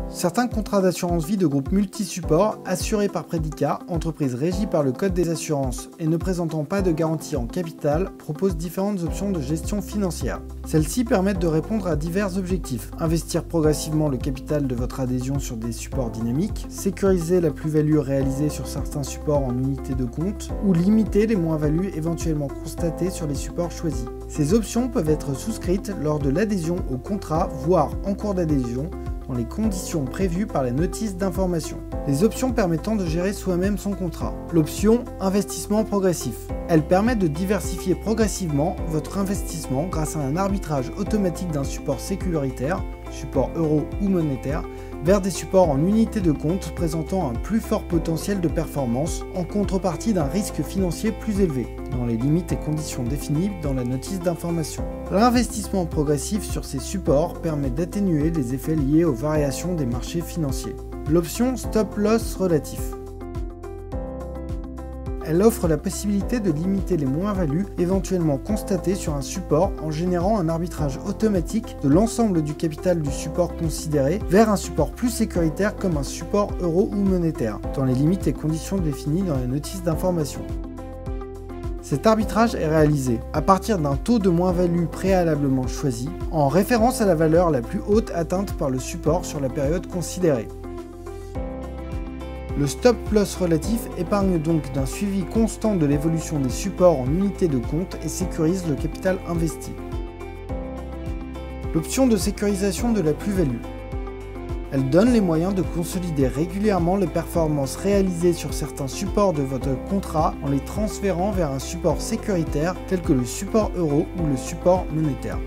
Certains contrats d'assurance vie de groupe multi-support, assurés par Predica, entreprise régie par le Code des assurances et ne présentant pas de garantie en capital, proposent différentes options de gestion financière. Celles-ci permettent de répondre à divers objectifs. Investir progressivement le capital de votre adhésion sur des supports dynamiques, sécuriser la plus-value réalisée sur certains supports en unités de compte, ou limiter les moins-values éventuellement constatées sur les supports choisis. Ces options peuvent être souscrites lors de l'adhésion au contrat, voire en cours d'adhésion, dans les conditions prévues par la notice d'information. Les options permettant de gérer soi-même son contrat. L'option investissement progressif. Elle permet de diversifier progressivement votre investissement grâce à un arbitrage automatique d'un support sécuritaire, support euro ou monétaire, vers des supports en unité de compte présentant un plus fort potentiel de performance en contrepartie d'un risque financier plus élevé, dans les limites et conditions définies dans la notice d'information. L'investissement progressif sur ces supports permet d'atténuer les effets liés aux variations des marchés financiers. L'option Stop Loss relatif. Elle offre la possibilité de limiter les moins-values éventuellement constatées sur un support en générant un arbitrage automatique de l'ensemble du capital du support considéré vers un support plus sécuritaire comme un support euro ou monétaire, dans les limites et conditions définies dans la notice d'information. Cet arbitrage est réalisé à partir d'un taux de moins-value préalablement choisi, en référence à la valeur la plus haute atteinte par le support sur la période considérée. Le stop loss relatif épargne donc d'un suivi constant de l'évolution des supports en unités de compte et sécurise le capital investi. L'option de sécurisation de la plus-value. Elle donne les moyens de consolider régulièrement les performances réalisées sur certains supports de votre contrat en les transférant vers un support sécuritaire tel que le support euro ou le support monétaire,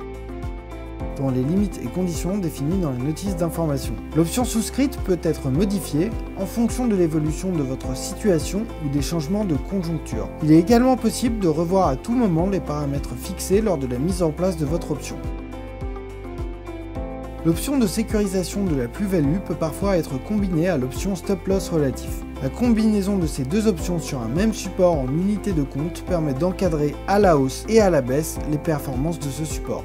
dans les limites et conditions définies dans la notice d'information. L'option souscrite peut être modifiée en fonction de l'évolution de votre situation ou des changements de conjoncture. Il est également possible de revoir à tout moment les paramètres fixés lors de la mise en place de votre option. L'option de sécurisation de la plus-value peut parfois être combinée à l'option Stop Loss relatif. La combinaison de ces deux options sur un même support en unité de compte permet d'encadrer à la hausse et à la baisse les performances de ce support.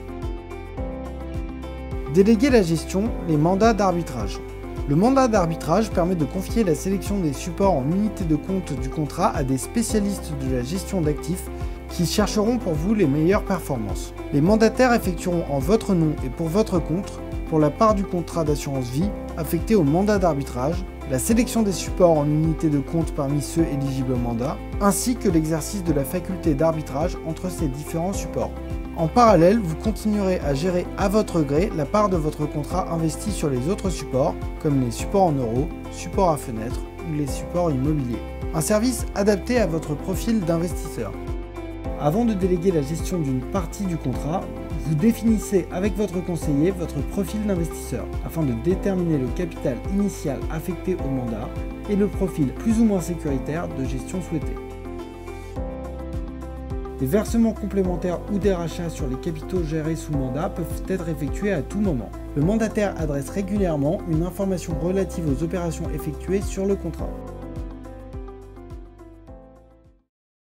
Déléguer la gestion, les mandats d'arbitrage. Le mandat d'arbitrage permet de confier la sélection des supports en unité de compte du contrat à des spécialistes de la gestion d'actifs qui chercheront pour vous les meilleures performances. Les mandataires effectueront en votre nom et pour votre compte, pour la part du contrat d'assurance vie affecté au mandat d'arbitrage, la sélection des supports en unité de compte parmi ceux éligibles au mandat, ainsi que l'exercice de la faculté d'arbitrage entre ces différents supports. En parallèle, vous continuerez à gérer à votre gré la part de votre contrat investi sur les autres supports, comme les supports en euros, supports à fenêtre ou les supports immobiliers. Un service adapté à votre profil d'investisseur. Avant de déléguer la gestion d'une partie du contrat, vous définissez avec votre conseiller votre profil d'investisseur afin de déterminer le capital initial affecté au mandat et le profil plus ou moins sécuritaire de gestion souhaité. Des versements complémentaires ou des rachats sur les capitaux gérés sous mandat peuvent être effectués à tout moment. Le mandataire adresse régulièrement une information relative aux opérations effectuées sur le contrat.